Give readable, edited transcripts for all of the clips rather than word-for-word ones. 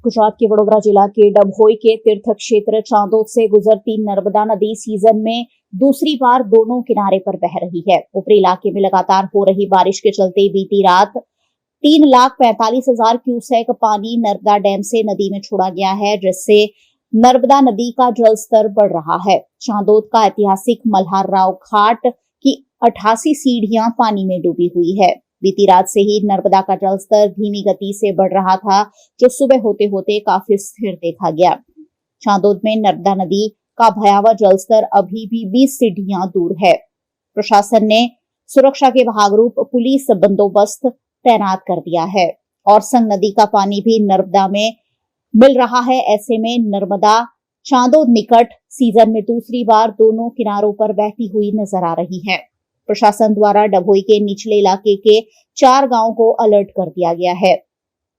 गुजरात के वडोदरा जिला के डभोई के तीर्थ क्षेत्र चांदोद से गुजरती नर्मदा नदी सीजन में दूसरी बार दोनों किनारे पर बह रही है। ऊपरी इलाके में लगातार हो रही बारिश के चलते बीती रात 3,45,000 क्यूसेक पानी नर्मदा डैम से नदी में छोड़ा गया है, जिससे नर्मदा नदी का जलस्तर बढ़ रहा है। चांदोद का ऐतिहासिक मल्हार राव घाट की 88 सीढ़ियां पानी में डूबी हुई है। बीती रात से ही नर्मदा का जलस्तर धीमी गति से बढ़ रहा था, जो सुबह होते होते काफी स्थिर देखा गया। चांदोद में नर्मदा नदी का भयावह जलस्तर अभी भी 20 सीढ़ियां दूर है। प्रशासन ने सुरक्षा के भागरूप पुलिस बंदोबस्त तैनात कर दिया है और संग नदी का पानी भी नर्मदा में मिल रहा है। ऐसे में नर्मदा चांदोद निकट सीजन में दूसरी बार दोनों किनारों पर बहती हुई नजर आ रही है। प्रशासन द्वारा डभोई के निचले इलाके के 4 गांवों को अलर्ट कर दिया गया है।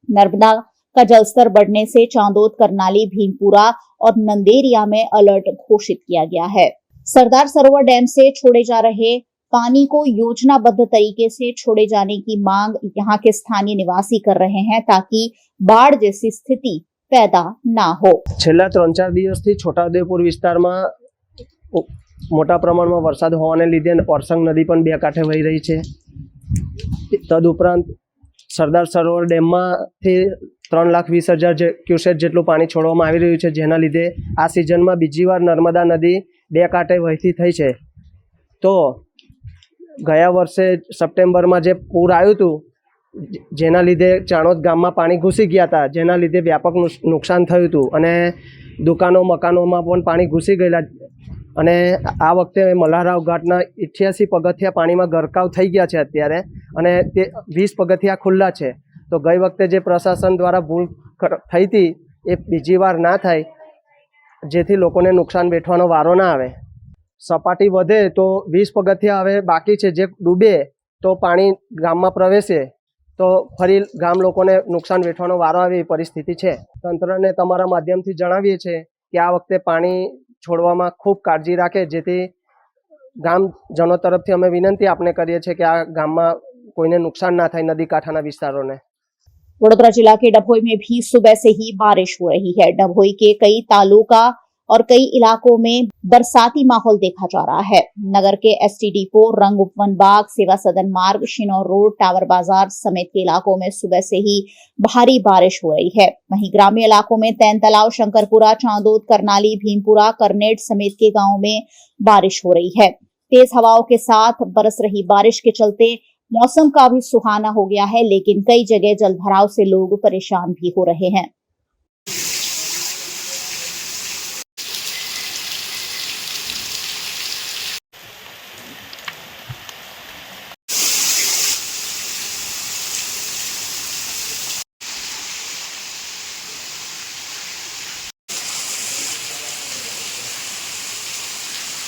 नर्मदा का जलस्तर बढ़ने से चांदोद, करनाली, भीमपुरा और नंदेरिया में अलर्ट घोषित किया गया है। सरदार सरोवर डैम से छोड़े जा रहे पानी को योजनाबद्ध तरीके से छोड़े जाने की मांग यहाँ के स्थानीय निवासी कर रहे हैं, ताकि बाढ़ जैसी स्थिति पैदा ना हो। छेल्ला 3-4 દિવસથી છોટાઉદેપુર વિસ્તારમાં મોટા પ્રમાણમાં વરસાદ હોવાને લીધે ઓરસંગ નદી પણ બે કાંઠે વહી રહી છે। તદુપરાંત સરદાર સરોવર ડેમમાંથી 3,20,000 ક્યુસેક જેટલું પાણી છોડવામાં આવી રહ્યું છે, જેના લીધે આ સિઝનમાં બીજી વાર નર્મદા નદી બે કાંઠે વહેતી થઈ છે। તો ગયા વર્ષે સપ્ટેમ્બરમાં જે પૂર આવ્યું હતું, જેના લીધે ચાણોદ ગામમાં પાણી ઘૂસી ગયા હતા, જેના લીધે વ્યાપક નુકસાન થયું હતું અને દુકાનો મકાનોમાં પણ પાણી ઘૂસી ગયેલા અને આ વખતે મલ્હારરાવ ઘાટના 88 પગથિયા પાણીમાં ગરકાવ થઈ ગયા છે અત્યારે અને તે 20 પગથિયા ખુલ્લા છે। તો ગઈ વખતે જે પ્રશાસન દ્વારા ભૂલ થઈ હતી એ બીજી વાર ના થાય, જેથી લોકોને નુકસાન વેઠવાનો વારો ના આવે। સપાટી વધે તો 20 પગથિયા હવે બાકી છે, જે ડૂબે તો પાણી ગામમાં પ્રવેશે તો ફરી ગામ લોકોને નુકસાન વેઠવાનો વારો આવે એ પરિસ્થિતિ છે। તંત્રને તમારા માધ્યમથી જણાવીએ છીએ કે આ વખતે પાણી છોડવામાં ખૂબ કાળજી રાખે, જેથી ગામજનો તરફથી અમે વિનંતી આપને કરીએ છીએ કે આ ગામમાં કોઈને નુકસાન ના થાય, નદી કાંઠાના વિસ્તારોને। वडोदरा जिला के डभोई में भी सुबह से ही बारिश हो रही है। डभोई के कई तालुका और कई इलाकों में बरसाती माहौल देखा जा रहा है। नगर के एसटी डिपो, रंग उपवन बाग, सेवा सदन मार्ग, शिनौर रोड, टावर बाजार समेत के इलाकों में सुबह से ही भारी बारिश हो रही है। वहीं ग्रामीण इलाकों में तैन तालाब, शंकरपुरा, चांदोद, करनाली, भीमपुरा, करनेट समेत के गांवों में बारिश हो रही है। तेज हवाओं के साथ बरस रही बारिश के चलते मौसम का भी सुहाना हो गया है, लेकिन कई जगह जलभराव से लोग परेशान भी हो रहे हैं।